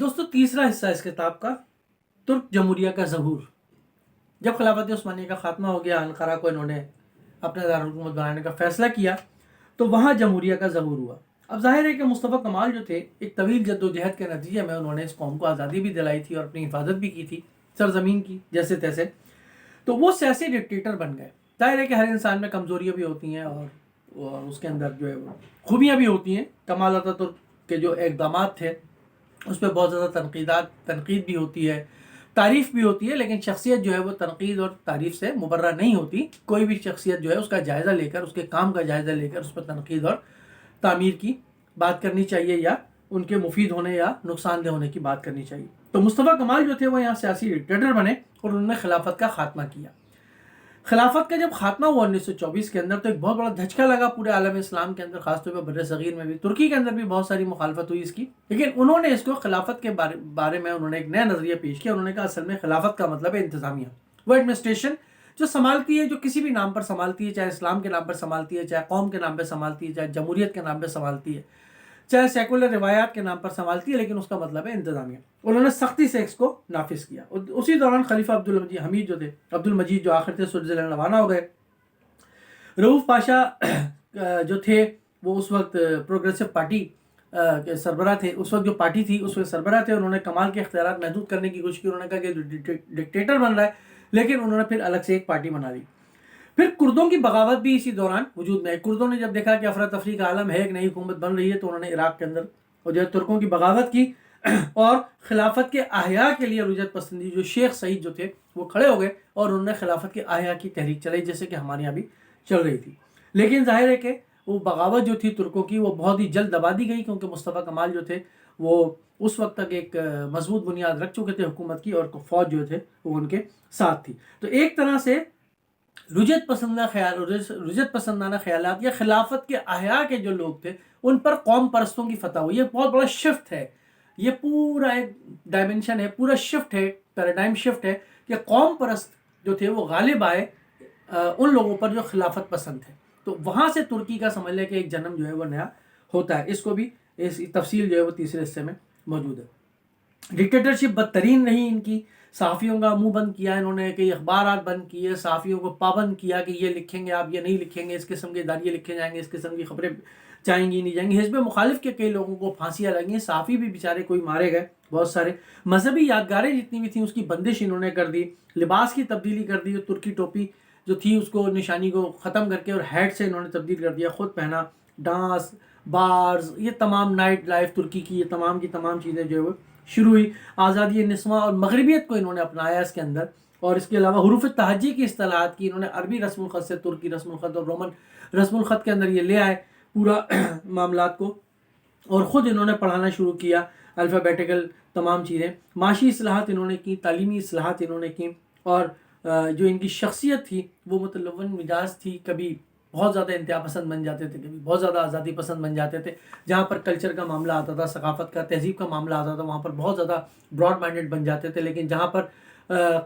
دوستو تیسرا حصہ اس کتاب کا ترک جمہوریہ کا ظہور۔ جب خلافت عثمانیہ کا خاتمہ ہو گیا، انقرہ کو انہوں نے اپنا دارالحکومت بنانے کا فیصلہ کیا، تو وہاں جمہوریہ کا ظہور ہوا۔ اب ظاہر ہے کہ مصطفیٰ کمال جو تھے، ایک طویل جدوجہد کے نتیجے میں انہوں نے اس قوم کو آزادی بھی دلائی تھی اور اپنی حفاظت بھی کی تھی سرزمین کی جیسے تیسے، تو وہ سیاسی ڈکٹیٹر بن گئے۔ ظاہر ہے کہ ہر انسان میں کمزوریاں بھی ہوتی ہیں اور اس کے اندر جو ہے وہ خوبیاں بھی ہوتی ہیں۔ کمال اتاترک کے جو اقدامات تھے اس پہ بہت زیادہ تنقید بھی ہوتی ہے، تعریف بھی ہوتی ہے، لیکن شخصیت جو ہے وہ تنقید اور تعریف سے مبرہ نہیں ہوتی۔ کوئی بھی شخصیت جو ہے اس کا جائزہ لے کر، اس کے کام کا جائزہ لے کر اس پر تنقید اور تعمیر کی بات کرنی چاہیے، یا ان کے مفید ہونے یا نقصان دہ ہونے کی بات کرنی چاہیے۔ تو مصطفیٰ کمال جو تھے وہ یہاں سیاسی ڈکٹیٹر بنے اور انہوں نے خلافت کا خاتمہ کیا۔ خلافت کا جب خاتمہ ہوا 1924 کے اندر، تو ایک بہت بڑا دھچکا لگا پورے عالم اسلام کے اندر، خاص طور پہ بر صغیر میں بھی۔ ترکی کے اندر بھی بہت ساری مخالفت ہوئی اس کی، لیکن انہوں نے اس کو خلافت کے بارے میں انہوں نے ایک نیا نظریہ پیش کیا۔ انہوں نے کہا اصل میں خلافت کا مطلب ہے انتظامیہ، وہ ایڈمنسٹریشن جو سنبھالتی ہے، جو کسی بھی نام پر سنبھالتی ہے، چاہے اسلام کے نام پر سنبھالتی ہے، چاہے قوم کے نام پہ سنبھالتی ہے، چاہے جمہوریت کے نام پہ سنبھالتی ہے، چاہے سیکولر روایات کے نام پر سنبھالتی ہے، لیکن اس کا مطلب ہے انتظامیہ۔ انہوں نے سختی سے اس کو نافذ کیا۔ اسی دوران خلیفہ عبد المجید جو آخر تھے سوئٹزرلینڈ روانہ ہو گئے۔ رؤوف پاشا جو تھے وہ اس وقت پروگریسو پارٹی کے سربراہ تھے، اس وقت جو پارٹی تھی اس وقت سربراہ تھے۔ انہوں نے کمال کے اختیارات محدود کرنے کی کوشش کی۔ انہوں نے کہا کہ ڈکٹیٹر بن رہا ہے، لیکن انہوں نے پھر الگ سے ایک پارٹی بنا لی۔ پھر کردوں کی بغاوت بھی اسی دوران وجود میں ہے۔ کردوں نے جب دیکھا کہ افراتفری کا عالم ہے، ایک نئی حکومت بن رہی ہے، تو انہوں نے عراق کے اندر اور جو ہے ترکوں کی بغاوت کی اور خلافت کے احیاء کے لیے رجعت پسندی جو شیخ سعید جو تھے وہ کھڑے ہو گئے اور انہوں نے خلافت کے احیاء کی تحریک چلائی، جیسے کہ ہمارے یہاں بھی چل رہی تھی۔ لیکن ظاہر ہے کہ وہ بغاوت جو تھی ترکوں کی وہ بہت ہی جلد دبا دی گئی، کیونکہ مصطفیٰ کمال جو تھے وہ اس وقت تک ایک مضبوط بنیاد رکھ چکے تھے حکومت کی، اور فوج جو تھے وہ ان کے ساتھ تھی۔ تو ایک طرح سے رجعت پسندانہ خیالات یا خلافت کے احیاء کے جو لوگ تھے ان پر قوم پرستوں کی فتح ہوئی۔ یہ بہت بڑا شفٹ ہے، یہ پورا ایک ڈائمنشن ہے، پورا شفٹ ہے، پیراڈائم شفٹ ہے کہ قوم پرست جو تھے وہ غالب آئے ان لوگوں پر جو خلافت پسند تھے۔ تو وہاں سے ترکی کا سمجھ لے کہ ایک جنم جو ہے وہ نیا ہوتا ہے۔ اس کو بھی اس تفصیل جو ہے وہ تیسرے حصے میں موجود ہے۔ ڈکٹیٹرشپ بدترین رہی ان کی، صحافیوں کا منہ بند کیا انہوں نے، کئی اخبارات بند کیے، صحافیوں کو پابند کیا کہ یہ لکھیں گے آپ، یہ نہیں لکھیں گے، اس قسم کے اداریے لکھے جائیں گے، اس قسم کی خبریں جائیں گی نہیں جائیں گی۔ حزب مخالف کے کئی لوگوں کو پھانسیاں لگیں، صحافی بھی بیچارے کوئی مارے گئے بہت سارے۔ مذہبی یادگاریں جتنی بھی تھیں اس کی بندش انہوں نے کر دی، لباس کی تبدیلی کر دی، ترکی ٹوپی جو تھی اس کو نشانی کو ختم کر کے اور ہیڈ سے انہوں نے تبدیل کر دیا، خود پہنا، ڈانس، بارز، یہ تمام نائٹ لائف ترکی کی یہ تمام کی تمام چیزیں جو ہے وہ شروع ہوئی۔ آزادی نسواں اور مغربیت کو انہوں نے اپنایا اس کے اندر، اور اس کے علاوہ حروف تہجی کی اصطلاحات کی انہوں نے، عربی رسم الخط سے ترکی رسم الخط اور رومن رسم الخط کے اندر یہ لے آئے پورا معاملات کو، اور خود انہوں نے پڑھانا شروع کیا الفابیٹیکل تمام چیزیں۔ معاشی اصلاحات انہوں نے کی، تعلیمی اصلاحات انہوں نے کی، اور جو ان کی شخصیت تھی وہ متلون مزاج تھی، کبھی بہت زیادہ انتہا پسند بن جاتے تھے، کبھی بہت زیادہ آزادی پسند بن جاتے تھے۔ جہاں پر کلچر کا معاملہ آتا تھا، ثقافت کا، تہذیب کا معاملہ آتا تھا، وہاں پر بہت زیادہ براڈ مائنڈڈ بن جاتے تھے۔ لیکن جہاں پر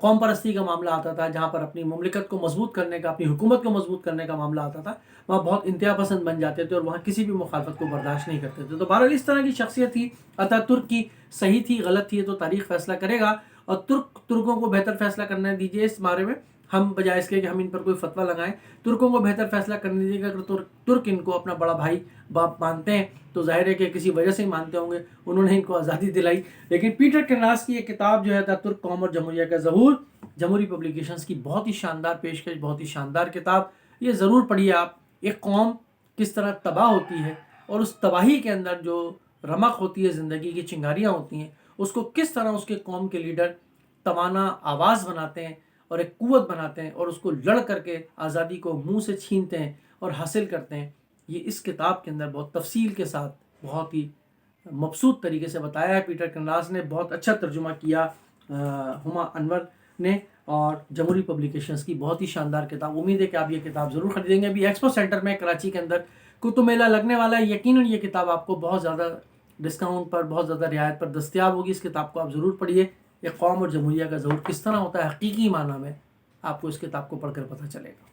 قوم پرستی کا معاملہ آتا تھا، جہاں پر اپنی مملکت کو مضبوط کرنے کا، اپنی حکومت کو مضبوط کرنے کا معاملہ آتا تھا، وہاں بہت انتہا پسند بن جاتے تھے اور وہاں کسی بھی مخالفت کو برداشت نہیں کرتے تھے۔ تو بہرحال اس طرح کی شخصیت تھی اتاترک کی۔ صحیح تھی غلط تھی تو تاریخ فیصلہ کرے گا، اور ترکوں کو بہتر فیصلہ کرنے دیجیے اس بارے میں، ہم بجائے اس کے کہ ہم ان پر کوئی فتویٰ لگائیں، ترکوں کو بہتر فیصلہ کرنے دیجیے گا۔ اگر ترک ان کو اپنا بڑا بھائی باپ مانتے ہیں تو ظاہر ہے کہ کسی وجہ سے ہی مانتے ہوں گے، انہوں نے ان کو آزادی دلائی۔ لیکن پیٹر کنراس کی یہ کتاب جو ہے ترک قوم اور جمہوریہ کا ظہور، جمہوری پبلیکیشنز کی بہت ہی شاندار پیشکش، بہت ہی شاندار کتاب، یہ ضرور پڑھیے آپ۔ ایک قوم کس طرح تباہ ہوتی ہے اور اس تباہی کے اندر جو رمق ہوتی ہے، زندگی کی چنگاریاں ہوتی ہیں، اس کو کس طرح اس کے قوم کے لیڈر توانا آواز بناتے ہیں اور ایک قوت بناتے ہیں، اور اس کو لڑ کر کے آزادی کو منہ سے چھینتے ہیں اور حاصل کرتے ہیں۔ یہ اس کتاب کے اندر بہت تفصیل کے ساتھ بہت ہی مبسوط طریقے سے بتایا ہے۔ پیٹر کنراس نے بہت اچھا ترجمہ کیا، ہما انور نے، اور جمہوری پبلیکیشنز کی بہت ہی شاندار کتاب۔ امید ہے کہ آپ یہ کتاب ضرور خریدیں گے۔ ابھی ایکسپو سینٹر میں کراچی کے اندر کتب میلہ لگنے والا ہے، یقیناً یہ کتاب آپ کو بہت زیادہ ڈسکاؤنٹ پر، بہت زیادہ رعایت پر دستیاب ہوگی۔ اس کتاب کو آپ ضرور پڑھیے۔ ایک قوم اور جمہوریہ کا ظہور کس طرح ہوتا ہے حقیقی معنی میں، آپ کو اس کتاب کو پڑھ کر پتہ چلے گا۔